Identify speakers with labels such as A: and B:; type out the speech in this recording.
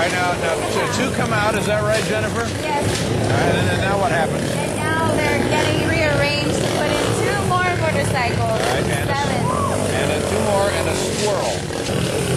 A: right, now two come out. Is that right, Jennifer?
B: Yes.
A: All right, and then now what happens?
B: And now they're getting rearranged to put in 2 more motorcycles.
A: All right, and
B: 7.
A: and then 2 more and a squirrel.